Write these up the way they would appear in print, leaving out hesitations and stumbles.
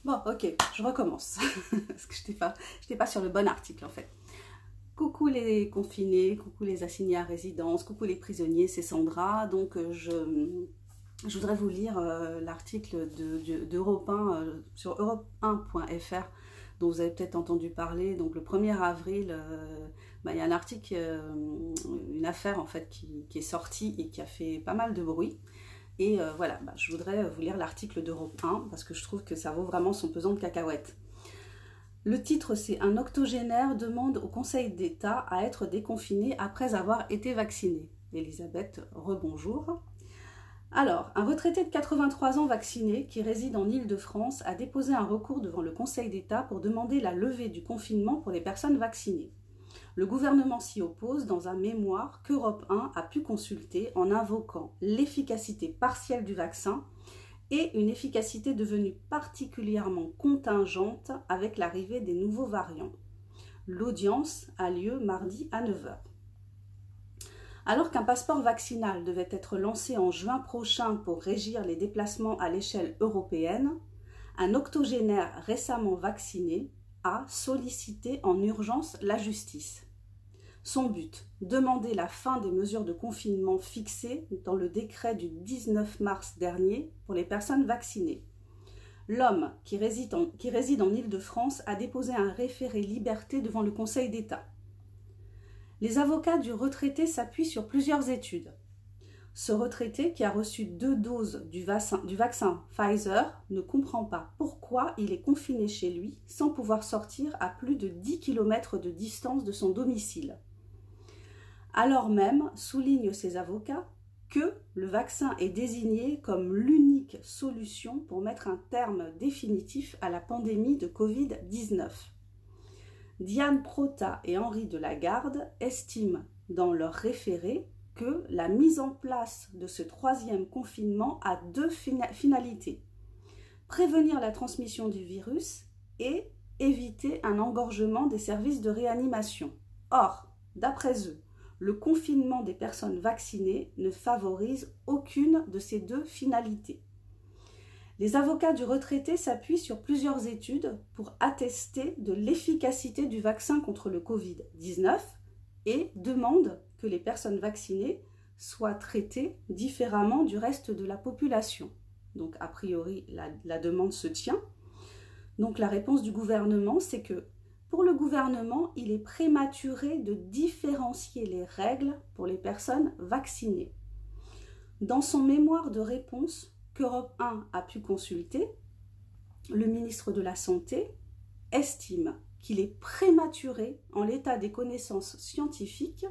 Bon, ok, je recommence. Parce que je n'étais pas sur le bon article en fait. Coucou les confinés, coucou les assignés à résidence, coucou les prisonniers, c'est Sandra. Donc je voudrais vous lire l'article d'Europe 1 sur europe1.fr dont vous avez peut-être entendu parler. Donc le 1er avril, il y a un article, une affaire en fait qui est sortie et qui a fait pas mal de bruit. Et voilà, je voudrais vous lire l'article d'Europe 1 parce que je trouve que ça vaut vraiment son pesant de cacahuètes. Le titre, c'est « Un octogénaire demande au Conseil d'État à être déconfiné après avoir été vacciné ». Elisabeth, rebonjour. Alors, un retraité de 83 ans vacciné qui réside en Île-de-France a déposé un recours devant le Conseil d'État pour demander la levée du confinement pour les personnes vaccinées. Le gouvernement s'y oppose dans un mémoire qu'Europe 1 a pu consulter en invoquant l'efficacité partielle du vaccin et une efficacité devenue particulièrement contingente avec l'arrivée des nouveaux variants. L'audience a lieu mardi à 9 h. Alors qu'un passeport vaccinal devait être lancé en juin prochain pour régir les déplacements à l'échelle européenne, un octogénaire récemment vacciné a sollicité en urgence la justice. Son but, demander la fin des mesures de confinement fixées dans le décret du 19 mars dernier pour les personnes vaccinées. L'homme qui réside en Île-de-France a déposé un référé liberté devant le Conseil d'État. Les avocats du retraité s'appuient sur plusieurs études. Ce retraité, qui a reçu 2 doses du vaccin Pfizer, ne comprend pas pourquoi il est confiné chez lui sans pouvoir sortir à plus de 10 km de distance de son domicile. Alors même, soulignent ces avocats, que le vaccin est désigné comme l'unique solution pour mettre un terme définitif à la pandémie de Covid-19. Diane Prota et Henri de Lagarde estiment dans leur référé que la mise en place de ce 3e confinement a 2 finalités. Prévenir la transmission du virus et éviter un engorgement des services de réanimation. Or, d'après eux, le confinement des personnes vaccinées ne favorise aucune de ces 2 finalités. Les avocats du retraité s'appuient sur plusieurs études pour attester de l'efficacité du vaccin contre le Covid-19 et demandent que les personnes vaccinées soient traitées différemment du reste de la population. Donc, a priori, la demande se tient. Donc, la réponse du gouvernement, c'est que pour le gouvernement, il est prématuré de différencier les règles pour les personnes vaccinées. Dans son mémoire de réponse qu'Europe 1 a pu consulter, le ministre de la Santé estime qu'il est prématuré, en l'état des connaissances scientifiques,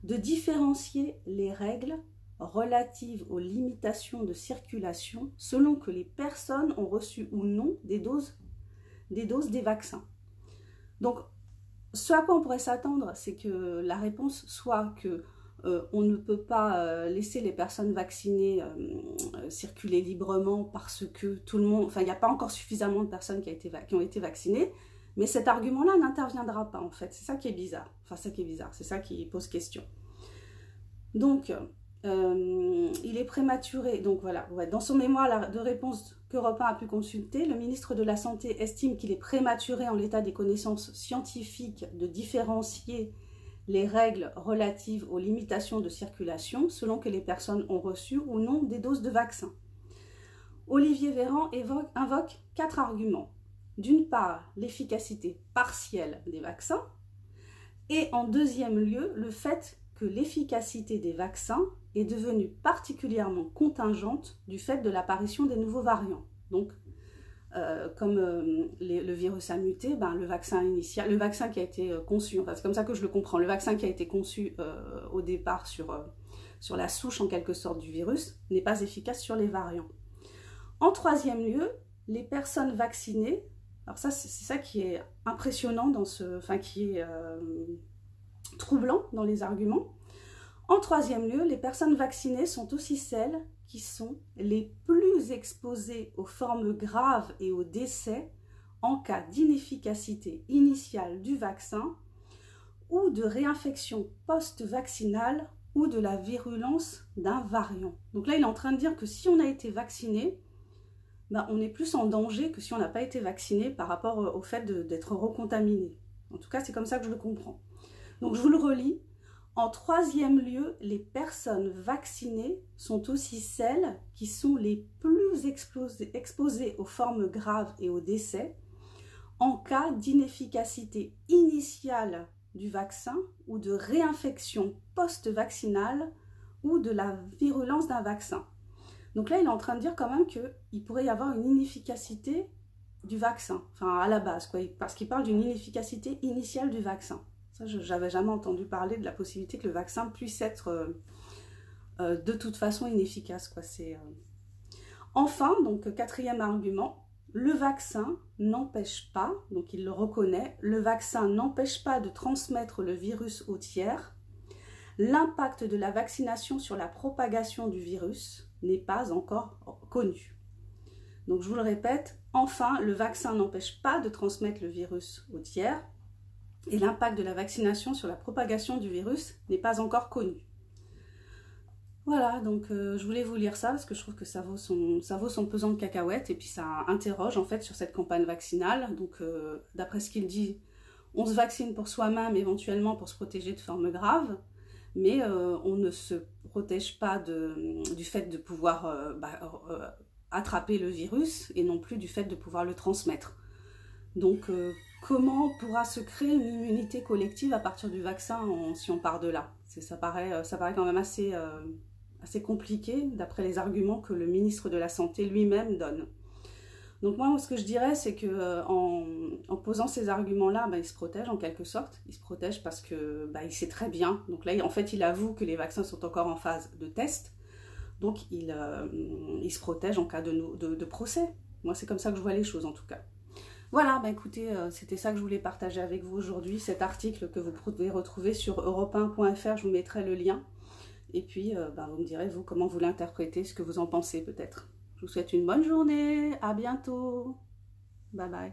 de différencier les règles relatives aux limitations de circulation selon que les personnes ont reçu ou non des doses des vaccins. Donc, ce à quoi on pourrait s'attendre, c'est que la réponse soit que on ne peut pas laisser les personnes vaccinées circuler librement parce que tout le monde, il n'y a pas encore suffisamment de personnes qui ont été vaccinées, mais cet argument-là n'interviendra pas en fait. C'est ça qui est bizarre. C'est ça qui pose question. Donc, il est prématuré. Donc voilà, dans son mémoire de réponse qu'Europe 1 a pu consulter, le ministre de la Santé estime qu'il est prématuré en l'état des connaissances scientifiques de différencier les règles relatives aux limitations de circulation selon que les personnes ont reçu ou non des doses de vaccin. Olivier Véran invoque 4 arguments. D'une part, l'efficacité partielle des vaccins et en deuxième lieu, le fait que l'efficacité des vaccins est devenue particulièrement contingente du fait de l'apparition des nouveaux variants. Donc, comme le virus a muté, le vaccin qui a été conçu, c'est comme ça que je le comprends, le vaccin qui a été conçu au départ sur la souche en quelque sorte du virus n'est pas efficace sur les variants. En troisième lieu, les personnes vaccinées, alors ça c'est ça qui est impressionnant qui est troublant dans les arguments. En troisième lieu, les personnes vaccinées sont aussi celles qui sont les plus exposées aux formes graves et aux décès en cas d'inefficacité initiale du vaccin ou de réinfection post-vaccinale ou de la virulence d'un variant. Donc là, il est en train de dire que si on a été vacciné, ben, on est plus en danger que si on n'a pas été vacciné par rapport au fait d'être recontaminé. En tout cas, c'est comme ça que je le comprends. Donc, je vous le relis. En troisième lieu, les personnes vaccinées sont aussi celles qui sont les plus exposées aux formes graves et aux décès en cas d'inefficacité initiale du vaccin ou de réinfection post-vaccinale ou de la virulence d'un vaccin. Donc là, il est en train de dire quand même qu'il pourrait y avoir une inefficacité du vaccin, enfin à la base, quoi, parce qu'il parle d'une inefficacité initiale du vaccin. Ça, je n'avais jamais entendu parler de la possibilité que le vaccin puisse être de toute façon inefficace, quoi. Enfin, donc quatrième argument, le vaccin n'empêche pas, donc il le reconnaît, le vaccin n'empêche pas de transmettre le virus aux tiers. L'impact de la vaccination sur la propagation du virus n'est pas encore connu. Donc je vous le répète, enfin, le vaccin n'empêche pas de transmettre le virus aux tiers et l'impact de la vaccination sur la propagation du virus n'est pas encore connu. Voilà, donc je voulais vous lire ça parce que je trouve que ça vaut son pesant de cacahuètes et puis ça interroge en fait sur cette campagne vaccinale. Donc d'après ce qu'il dit, on se vaccine pour soi-même éventuellement pour se protéger de formes graves, mais on ne se protège pas du fait de pouvoir attraper le virus et non plus du fait de pouvoir le transmettre. Donc comment pourra se créer une immunité collective à partir du vaccin si on part de là? Ça paraît quand même assez compliqué d'après les arguments que le ministre de la Santé lui-même donne. Donc moi, ce que je dirais, c'est que en posant ces arguments-là, il se protège en quelque sorte. Il se protège parce que il sait très bien. Donc là, en fait, il avoue que les vaccins sont encore en phase de test. Donc il se protège en cas de procès. Moi, c'est comme ça que je vois les choses en tout cas. Voilà, écoutez, c'était ça que je voulais partager avec vous aujourd'hui, cet article que vous pouvez retrouver sur europe1.fr, je vous mettrai le lien. Et puis, vous me direz, vous, comment vous l'interprétez, ce que vous en pensez peut-être. Je vous souhaite une bonne journée, à bientôt, bye bye.